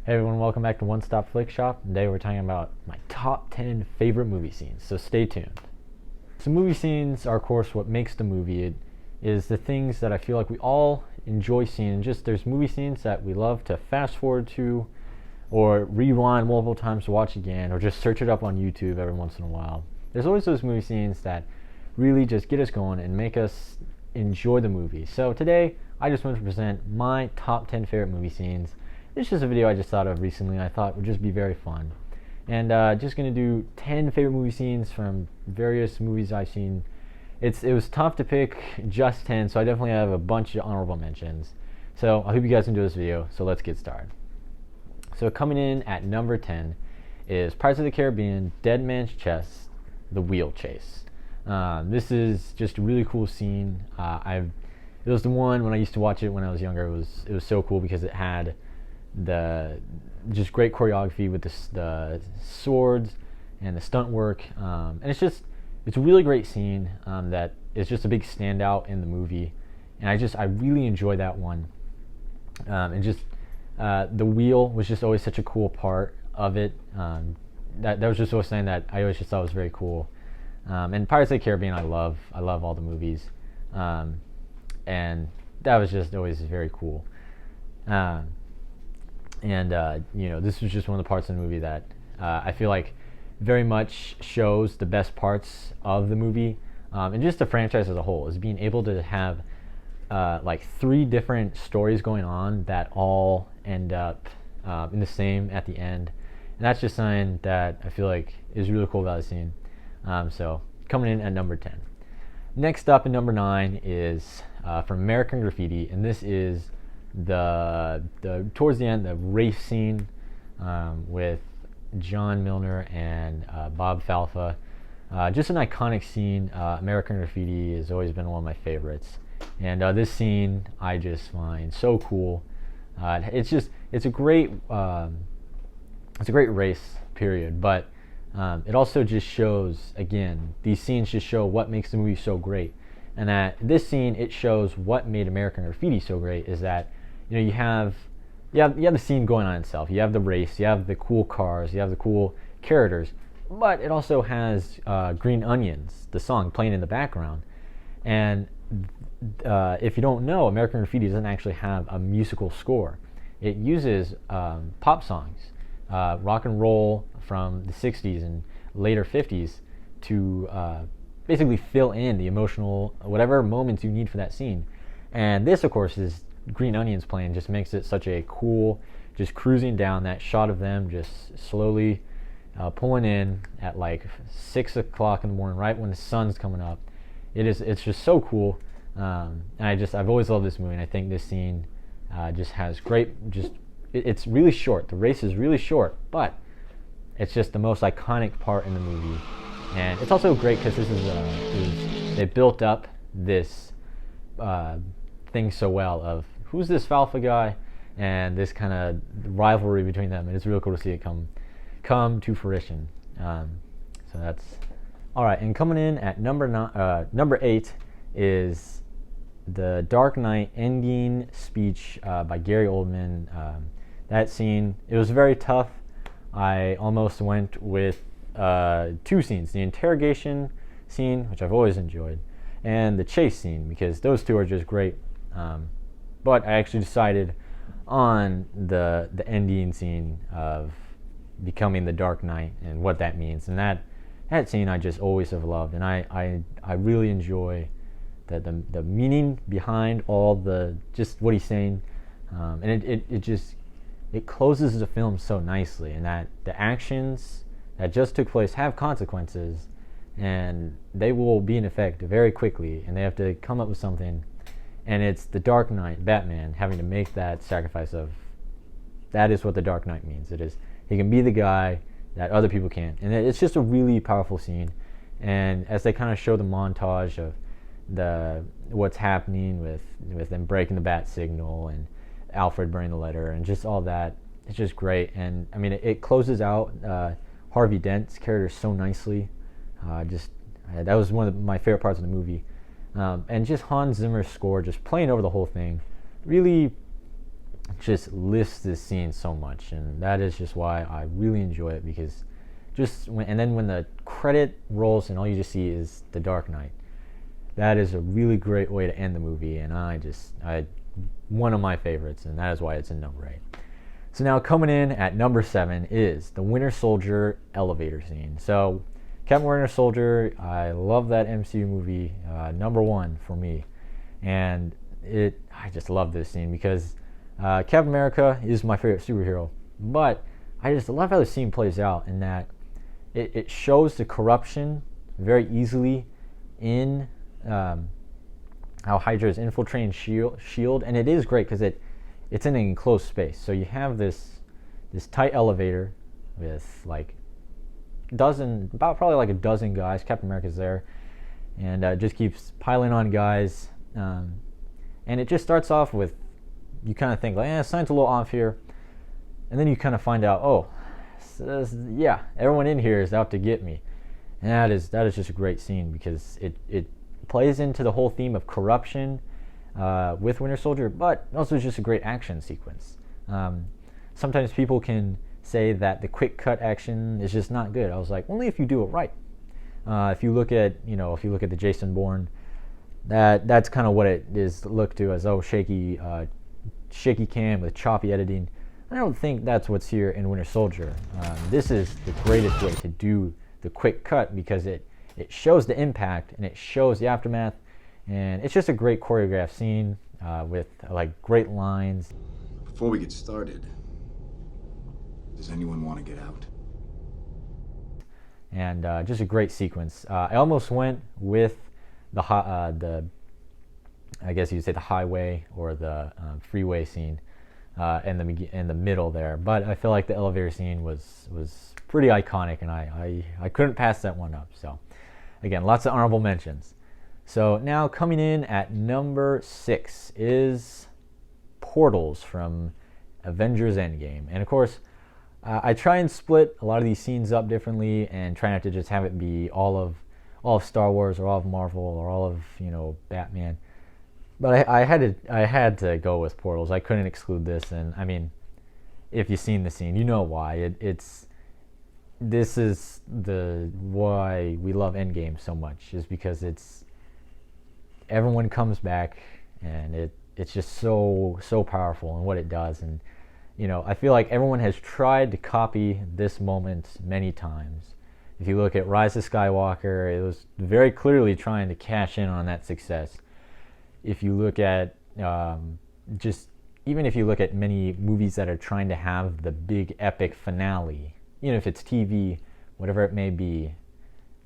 Hey everyone, welcome back to One Stop Flick Shop. Today we're talking about my top 10 favorite movie scenes, so stay tuned. So movie scenes are of course what makes the movie. It is the things that I feel like we all enjoy seeing, and just there's movie scenes that we love to fast forward to or rewind multiple times to watch again, or just search it up on YouTube every once in a while. There's always those movie scenes that really just get us going and make us enjoy the movie. So today I just want to present my top 10 favorite movie scenes. This is just a video I just thought of recently. I thought would just be very fun, and just gonna do 10 favorite movie scenes from various movies I've seen. It was tough to pick just 10, so I definitely have a bunch of honorable mentions. So I hope you guys enjoy this video. So let's get started. So coming in at number 10 is Pirates of the Caribbean: Dead Man's Chest, The Wheel Chase. This is just a really cool scene. It was the one when I used to watch it when I was younger. It was so cool because it had the just great choreography with the swords and the stunt work, and it's a really great scene that is just a big standout in the movie, and I really enjoy that one, and just the wheel was just always such a cool part of it. That was just always something that I always just thought was very cool. And Pirates of the Caribbean, I love all the movies, and that was just always very cool. This was just one of the parts of the movie that I feel like very much shows the best parts of the movie, and just the franchise as a whole, is being able to have like 3 different stories going on that all end up in the same at the end, and that's just something that I feel like is really cool about the scene. So coming in at number 10. Next up in number 9 is from American Graffiti, and this is the towards the end, the race scene with John Milner and Bob Falfa. Just an iconic scene. American Graffiti has always been one of my favorites, and this scene I just find so cool. It's a great race period, but it also just shows, again, these scenes just show what makes the movie so great. And that this scene, it shows what made American Graffiti so great, is that you have the scene going on itself. You have the race, you have the cool cars, you have the cool characters, but it also has Green Onions, the song, playing in the background. And if you don't know, American Graffiti doesn't actually have a musical score. It uses pop songs, rock and roll from the 60s and later 50s to basically fill in the emotional, whatever moments you need for that scene. And this, of course, is Green Onions playing, just makes it such a cool, just cruising down, that shot of them just slowly pulling in at like 6 o'clock in the morning, right when the sun's coming up. It's just so cool. And I've always loved this movie, and I think this scene just has great, it's really short. The race is really short, but it's just the most iconic part in the movie. And it's also great because this is they built up this thing so well of who's this Falfa guy, and this kind of rivalry between them, and it's real cool to see it come to fruition. So that's all right. And coming in at number 8 is the Dark Knight ending speech by Gary Oldman. That scene, it was very tough. I almost went with 2 scenes: the interrogation scene, which I've always enjoyed, and the chase scene, because those 2 are just great. But I actually decided on the ending scene of becoming the Dark Knight and what that means. And that scene I just always have loved, and I really enjoy the meaning behind all just what he's saying, and it closes the film so nicely, and that the actions that just took place have consequences, and they will be in effect very quickly, and they have to come up with something. And it's the Dark Knight, Batman, having to make that sacrifice of, that is what the Dark Knight means. It is, he can be the guy that other people can't. And it's just a really powerful scene. And as they kind of show the montage of what's happening with them breaking the bat signal and Alfred burning the letter and just all that, it's just great. And I mean, it closes out Harvey Dent's character so nicely. That was one of my favorite parts of the movie. And just Hans Zimmer's score just playing over the whole thing really just lifts this scene so much, and that is just why I really enjoy it, because and then when the credit rolls and all you just see is The Dark Knight, that is a really great way to end the movie, and one of my favorites, and that is why it's in number 8. So now coming in at number 7 is the Winter Soldier elevator scene. So Captain Winter Soldier, I love that MCU movie, number 1 for me, and I just love this scene because Captain America is my favorite superhero, but I just love how the scene plays out in that it shows the corruption very easily in how Hydra is infiltrating Shield, and it is great because it's in an enclosed space. So you have this tight elevator with like probably like a dozen guys. Captain America's there, and just keeps piling on guys, and it just starts off with, you kind of think like, signs a little off here, and then you kind of find out, yeah, everyone in here is out to get me, and that is just a great scene because it plays into the whole theme of corruption with Winter Soldier, but also it's just a great action sequence. Sometimes people can say that the quick cut action is just not good. I was like, only if you do it right. If you look at the Jason Bourne, that's kind of what it is looked to as, shaky cam with choppy editing. I don't think that's what's here in Winter Soldier. This is the greatest way to do the quick cut because it shows the impact and it shows the aftermath, and it's just a great choreographed scene with like great lines. Before we get started, does anyone want to get out? And just a great sequence. I almost went with the I guess you'd say the highway or the freeway scene in the middle there, but I feel like the elevator scene was pretty iconic, and I couldn't pass that one up. So again, lots of honorable mentions. So now coming in at number 6 is Portals from Avengers Endgame, and of course I try and split a lot of these scenes up differently and try not to just have it be all of Star Wars or all of Marvel or all of Batman. But I had to go with Portals. I couldn't exclude this, and I mean, if you've seen the scene, you know why. This is why we love Endgame so much, is because everyone comes back, and it's just so powerful in what it does. And I feel like everyone has tried to copy this moment many times. If you look at Rise of Skywalker, it was very clearly trying to cash in on that success. If you look at even if you look at many movies that are trying to have the big epic finale, if it's TV, whatever it may be,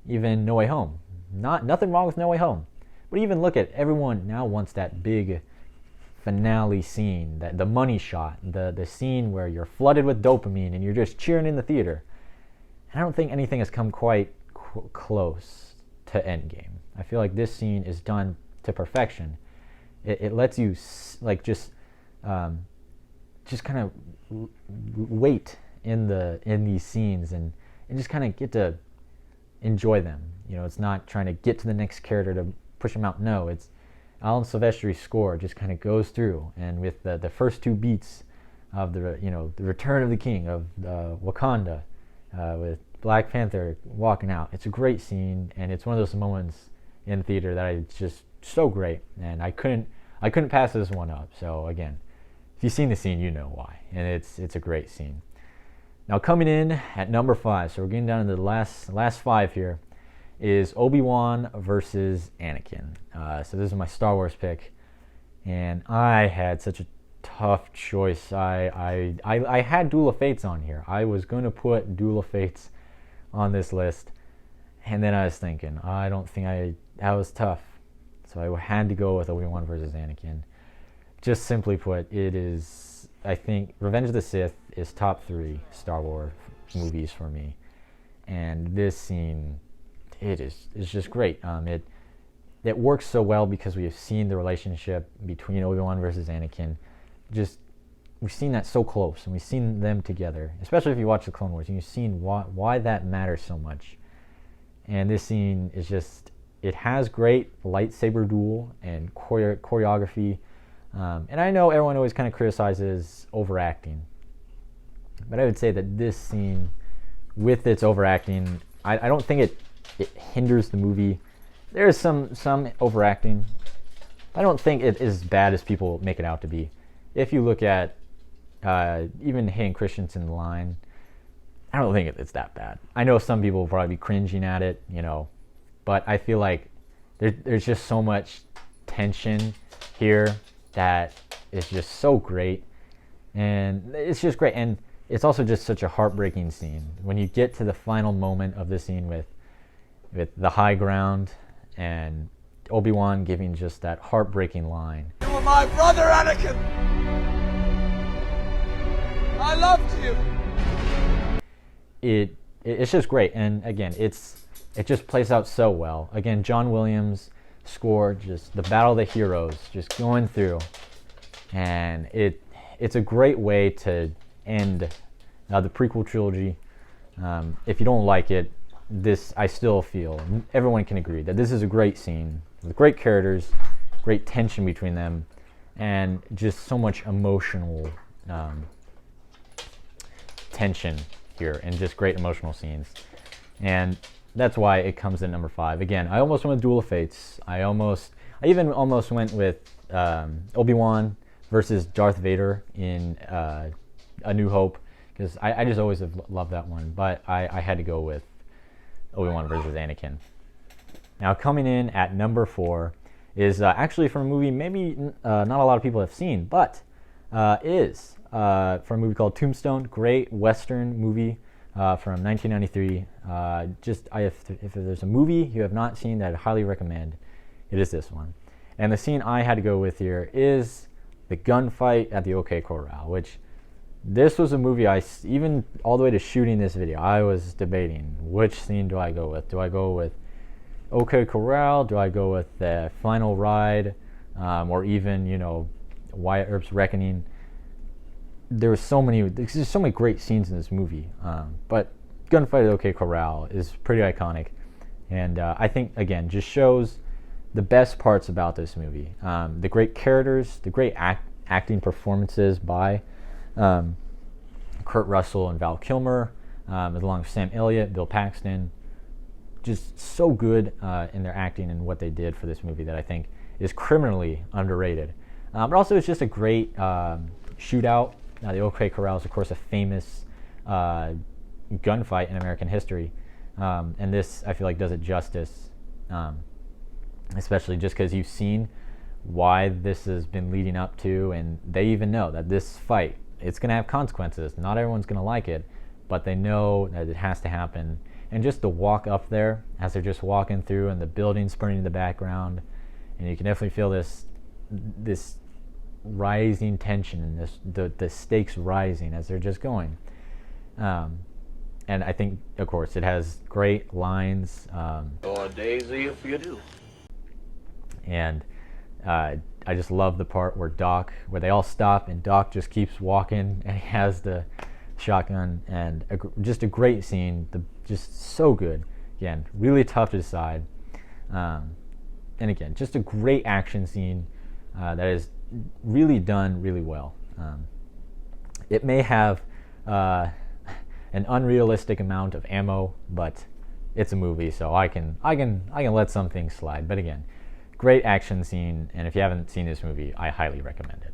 even No Way Home, nothing wrong with No Way Home, but even look at, everyone now wants that big finale scene, that the money shot, the scene where you're flooded with dopamine and you're just cheering in the theater. And I don't think anything has come quite close to Endgame. I feel like this scene is done to perfection. It lets you just kind of wait in these scenes and just kind of get to enjoy them. It's not trying to get to the next character to push them out. No, it's Alan Silvestri's score just kind of goes through, and with the first 2 beats of the Return of the King of Wakanda, with Black Panther walking out, it's a great scene, and it's one of those moments in the theater that it's just so great, and I couldn't pass this one up. So again, if you've seen the scene, you know why, and it's a great scene. Now coming in at number 5, so we're getting down to the last 5 here, is Obi-Wan versus Anakin. So this is my Star Wars pick, and I had such a tough choice. I had Duel of Fates on here. I was going to put Duel of Fates on this list, and then I was thinking, that was tough. So I had to go with Obi-Wan versus Anakin. Just simply put, I think Revenge of the Sith is top 3 Star Wars movies for me, and this scene, it's just great. It works so well because we have seen the relationship between Obi-Wan versus Anakin. We've seen that so close, and we've seen them together, especially if you watch the Clone Wars, and you've seen why that matters so much. And this scene is it has great lightsaber duel and choreography. And I know everyone always kind of criticizes overacting, but I would say that this scene, with its overacting, I don't think it hinders the movie. There is some overacting. I don't think it is as bad as people make it out to be. If you look at even Hayden Christensen's line, I don't think it's that bad. I know some people will probably be cringing at it, but I feel like there's just so much tension here that is just so great, and it's just great. And it's also just such a heartbreaking scene when you get to the final moment of the scene with the high ground and Obi-Wan giving just that heartbreaking line. You were my brother, Anakin! I loved you! It's just great, and again, it just plays out so well. Again, John Williams score, just the Battle of the Heroes, just going through, and it's a great way to end the prequel trilogy. If you don't like it, I still feel everyone can agree that this is a great scene with great characters, great tension between them, and just so much emotional tension here, and just great emotional scenes. And that's why it comes in number 5. Again, I almost went with Duel of Fates. I even almost went with Obi-Wan versus Darth Vader in A New Hope, because I just always have loved that one. But I had to go with Obi-Wan versus Anakin. Now, coming in at number 4 is actually from a movie maybe not a lot of people have seen, but is from a movie called Tombstone. Great Western movie from 1993. If there's a movie you have not seen that I highly recommend, it is this one. And the scene I had to go with here is the gunfight at the OK Corral, which this was a movie even all the way to shooting this video, I was debating which scene do I go with. Do I go with OK Corral? Do I go with the final ride? Or even, Wyatt Earp's Reckoning? There's so many great scenes in this movie. But gunfight at OK Corral is pretty iconic. And I think, again, just shows the best parts about this movie. The great characters, the great acting performances by Kurt Russell and Val Kilmer, along with Sam Elliott, Bill Paxton. Just so good in their acting and what they did for this movie that I think is criminally underrated. But also it's just a great shootout. The OK Corral is, of course, a famous gunfight in American history. And this, I feel like, does it justice, especially just because you've seen why this has been leading up to, and they even know that this fight, it's going to have consequences. Not everyone's going to like it, but they know that it has to happen. And just to walk up there as they're just walking through and the buildings burning in the background, and you can definitely feel this rising tension and the stakes rising as they're just going. And I think, of course, it has great lines. Or Daisy if you do. And I just love the part where they all stop and Doc just keeps walking and he has the shotgun, and just a great scene, just so good. Again, really tough to decide. And again, just a great action scene that is really done really well. It may have an unrealistic amount of ammo, but it's a movie, so I can let some things slide. But again, great action scene, and if you haven't seen this movie, I highly recommend it.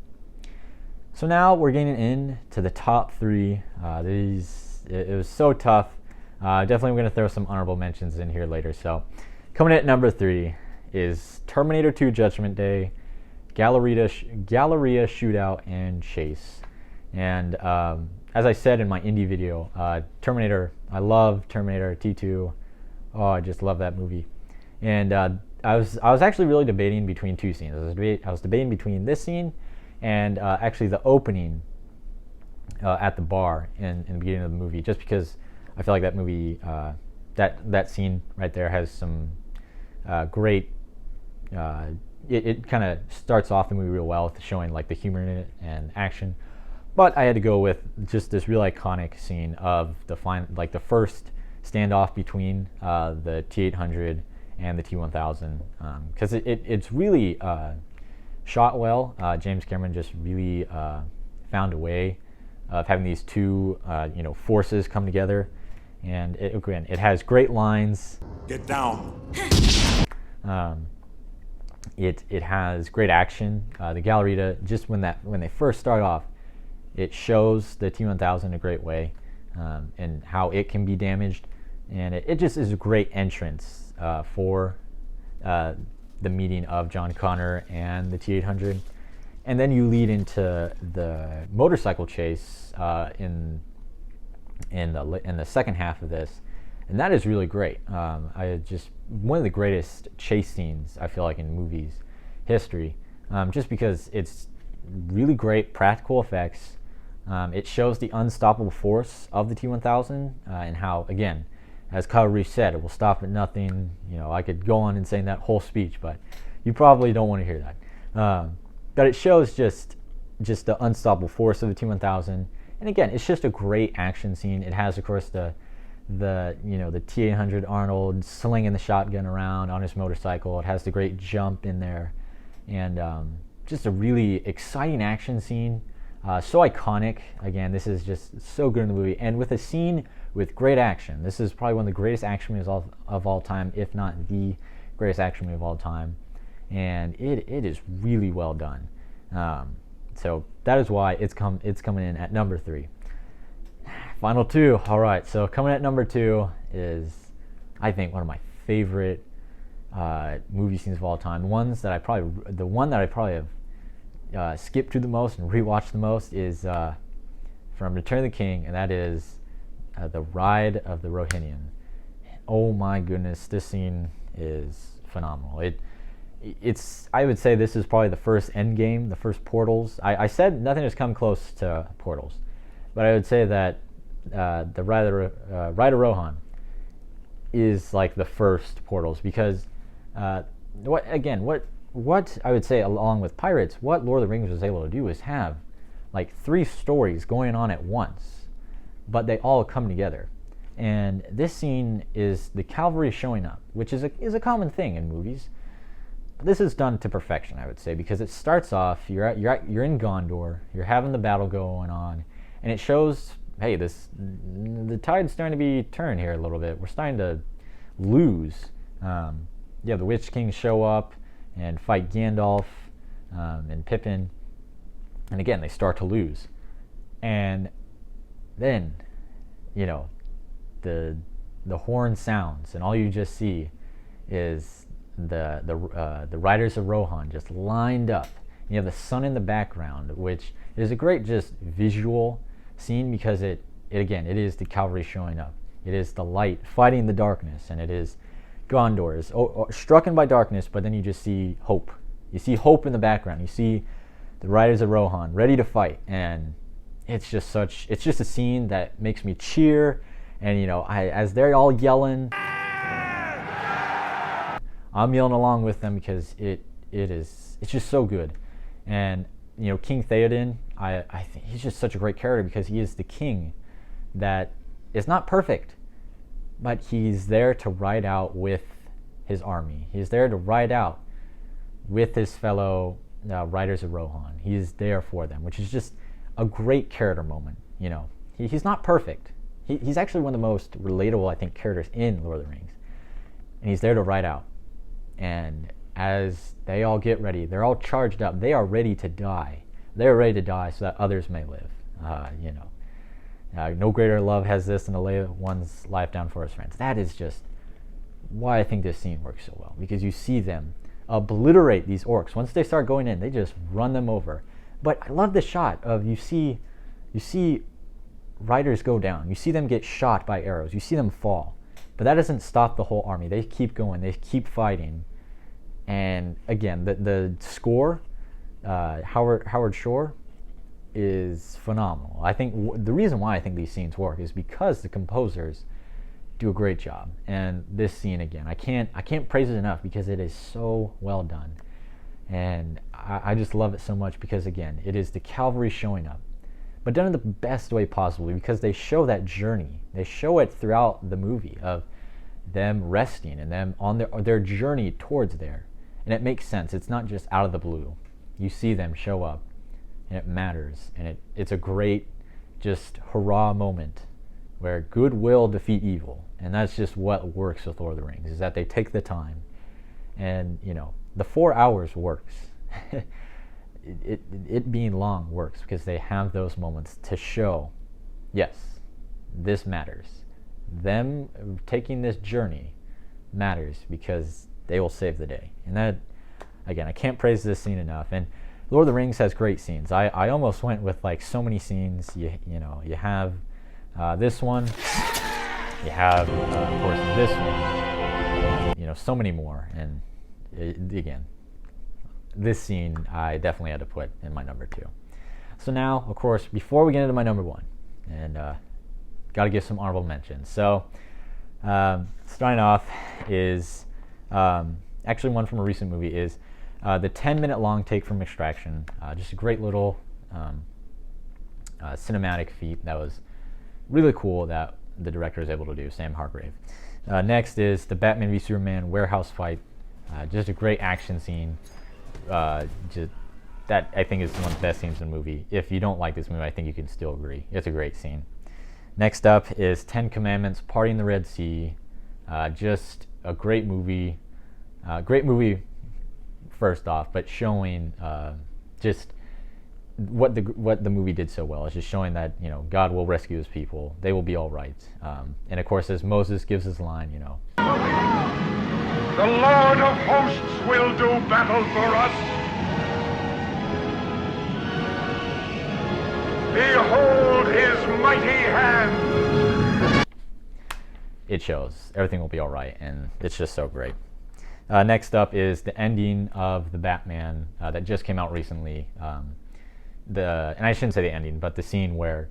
So now we're getting into the top 3. It was so tough. Definitely, I'm going to throw some honorable mentions in here later. So coming in at number 3 is Terminator 2: Judgment Day, Galleria Shootout, and Chase. And as I said in my indie video, Terminator, I love Terminator T2. Oh, I just love that movie. And I was actually really debating between 2 scenes. I was debating between this scene and actually the opening at the bar in the beginning of the movie, just because I feel like that movie, that scene right there has some great. It kind of starts off the movie real well with showing like the humor in it and action. But I had to go with just this real iconic scene of the first standoff between the T-800 and the T-1000, because it's really shot well. James Cameron just really found a way of having these two forces come together, and it has great lines. Get down. It has great action. The Gallerita, just when they first start off, it shows the T-1000 in a great way, and how it can be damaged, and it just is a great entrance for the meeting of John Connor and the T-800. And then you lead into the motorcycle chase in the second half of this, and that is really great. One of the greatest chase scenes I feel like in movies history, just because it's really great practical effects. It shows the unstoppable force of the T-1000 and how, again, as Kyle Reese said, it will stop at nothing. I could go on and say that whole speech, but you probably don't want to hear that. But it shows just the unstoppable force of the T-1000, and again, it's just a great action scene. It has, of course, the T-800 Arnold slinging the shotgun around on his motorcycle. It has the great jump in there, and just a really exciting action scene. So iconic. Again, this is just so good in the movie, and with a scene with great action. This is probably one of the greatest action movies of all time, if not the greatest action movie of all time. And it is really well done. So that is why it's coming in at number 3. Final 2. All right, so coming at number 2 is, I think, one of my favorite movie scenes of all time. The one that I probably have skipped through the most and rewatched the most is from Return of the King, and that is the Ride of the Rohirrim. Oh my goodness, this scene is phenomenal. I would say this is probably the first Endgame, the first Portals. I said nothing has come close to Portals, but I would say that the Ride of Rohan is like the first Portals, because what I would say, along with Pirates, what Lord of the Rings was able to do is have like 3 stories going on at once, but they all come together. And this scene is the cavalry showing up, which is a common thing in movies. But this is done to perfection, I would say, because it starts off, you're in Gondor, you're having the battle going on, and it shows, hey, the tide's starting to be turned here a little bit. We're starting to lose. The Witch Kings show up and fight Gandalf and Pippin, and again, they start to lose. And then, the horn sounds, and all you just see is the riders of Rohan just lined up. You have the sun in the background, which is a great just visual scene, because it is the cavalry showing up. It is the light fighting the darkness, and it is Gondor is struck by darkness, but then you just see hope. You see hope in the background. You see the riders of Rohan ready to fight, and it's just a scene that makes me cheer. And as they're all yelling, I'm yelling along with them, because it's just so good. And King Theoden, I think he's just such a great character, because he is the king that is not perfect, but he's there to ride out with his army. He's there to ride out with his fellow riders of Rohan. He's there for them, which is just a great character moment. He's not perfect. He's actually one of the most relatable, I think, characters in Lord of the Rings. And he's there to ride out. And as they all get ready, they're all charged up. They are ready to die. They're ready to die so that others may live. No greater love has this than to lay one's life down for his friends. That is just why I think this scene works so well, because you see them obliterate these orcs. Once they start going in, they just run them over. But I love the shot of you see riders go down. You see them get shot by arrows. You see them fall. But that doesn't stop the whole army. They keep going. They keep fighting. And again, the score, Howard Shore, is phenomenal. I think the reason why I think these scenes work is because the composers do a great job. And this scene, again, I can't praise it enough, because it is so well done. And I just love it so much, because again, it is the cavalry showing up, but done in the best way possible, because they show that journey. They show it throughout the movie of them resting and them on their journey towards there. And it makes sense. It's not just out of the blue. you see them show up, and it matters, and it's a great, just hurrah moment where good will defeat evil, and that's just what works with Lord of the Rings, is that they take the time, and the 4 hours works. it being long works because they have those moments to show, yes, this matters. Them taking this journey matters because they will save the day. And that, again, I can't praise this scene enough. And Lord of the Rings has great scenes. I almost went with like so many scenes. You have this one. You have, of course, this one. So many more. And again, this scene I definitely had to put in my number 2. So now, of course, before we get into my number 1, and got to give some honorable mentions. So starting off is actually one from a recent movie, is the 10-minute long take from Extraction. Just a great little cinematic feat that was really cool that the director was able to do, Sam Hargrave. Next is the Batman v Superman warehouse fight. Just a great action scene. Just that I think is one of the best scenes in the movie. If you don't like this movie, I think you can still agree. It's a great scene. Next up is 10 Commandments, Party in the Red Sea. Just a great movie. Great movie first off, but showing just what the movie did so well. It's just showing that God will rescue his people. They will be all right. And of course, as Moses gives his line, the Lord of hosts will do battle for us. Behold his mighty hand. It shows everything will be all right, and it's just so great. Next up is the ending of the Batman that just came out recently. And I shouldn't say the ending, but the scene where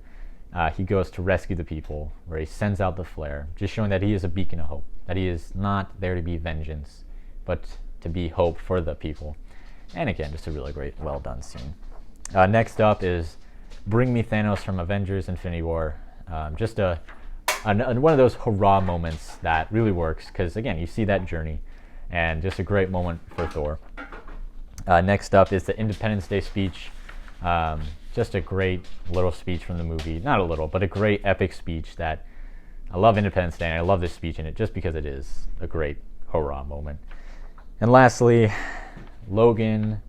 he goes to rescue the people, where he sends out the flare, just showing that he is a beacon of hope, that he is not there to be vengeance, but to be hope for the people. And again, just a really great, well done scene. Next up is Bring Me Thanos from Avengers Infinity War. Just one of those hurrah moments that really works, because again, you see that journey, and just a great moment for Thor. Next up is the Independence Day speech. Just a great little speech from the movie. Not a little, but a great epic speech that I love Independence Day, and I love this speech in it just because it is a great hurrah moment. And lastly, Logan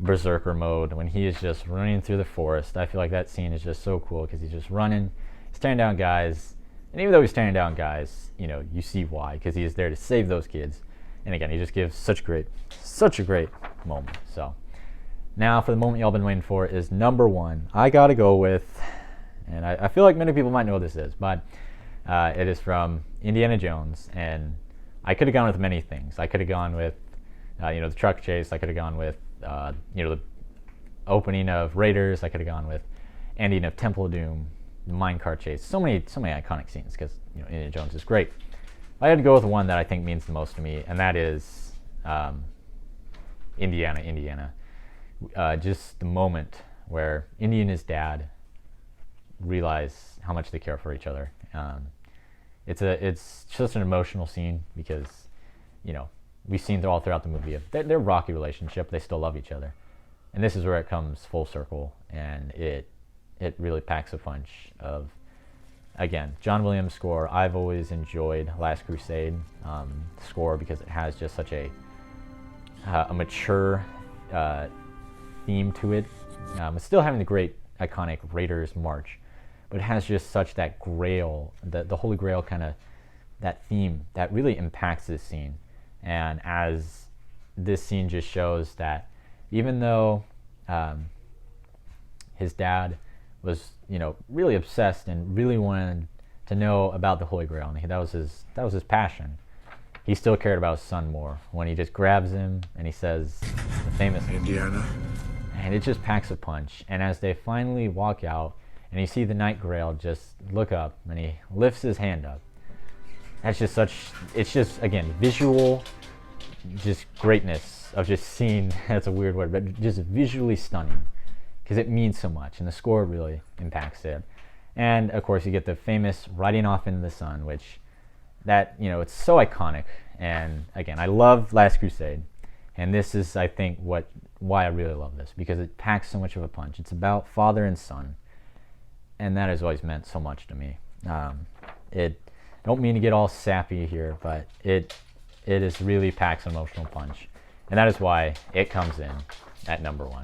Berserker mode, when he is just running through the forest. I feel like that scene is just so cool because he's just running, he's tearing down guys, and even though he's tearing down guys, you see why, because he is there to save those kids. And again, he just gives such a great moment. So now for the moment y'all been waiting for is number 1. I gotta go with, and I feel like many people might know what this is, but it is from Indiana Jones, and I could have gone with many things. I could have gone with the truck chase. I could have gone with the opening of Raiders. I could have gone with ending of Temple of Doom, the minecart chase. So many iconic scenes because Indiana Jones is great. I had to go with one that I think means the most to me, and that is Indiana. Just the moment where Indy and his dad realize how much they care for each other. It's just an emotional scene because we've seen all throughout the movie of their rocky relationship. They still love each other, and this is where it comes full circle, and it really packs a punch of, again, John Williams' score. I've always enjoyed Last Crusade score because it has just such a mature theme to it. It's still having the great iconic Raiders march, but it has just such that grail, the Holy Grail kind of, that theme that really impacts this scene. And as this scene just shows that even though his dad was, really obsessed and really wanted to know about the Holy Grail, and that was his passion, he still cared about his son more when he just grabs him and he says the famous Indiana. And it just packs a punch. And as they finally walk out and you see the Night Grail just look up and he lifts his hand up, that's just it's just, again, visual, just greatness of just seeing, that's a weird word, but just visually stunning because it means so much, and the score really impacts it. And of course you get the famous riding off into the sun, which that, it's so iconic. And again, I love Last Crusade, And this is, I think, why I really love this, because it packs so much of a punch. It's about father and son, and that has always meant so much to me. I don't mean to get all sappy here, but it is really packs an emotional punch, and that is why it comes in at number 1.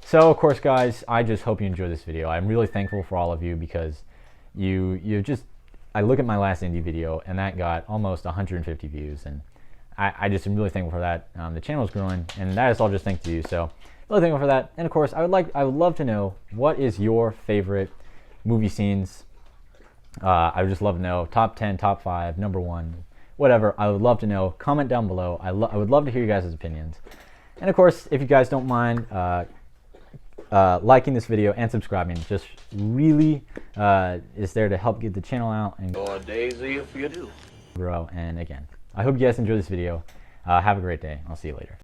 So, of course, guys, I just hope you enjoyed this video. I'm really thankful for all of you, because you just, I look at my last indie video, and that got almost 150 views, and I just am really thankful for that. The channel is growing, and that is all just thanks to you. So, really thankful for that. And of course, I would love to know, what is your favorite movie scenes? I would just love to know. Top 10, top 5, number 1, whatever. I would love to know. Comment down below. I would love to hear you guys' opinions. And of course, if you guys don't mind liking this video and subscribing, just really is there to help get the channel out and Daisy if you do. grow. And again, I hope you guys enjoyed this video. Have a great day. I'll see you later.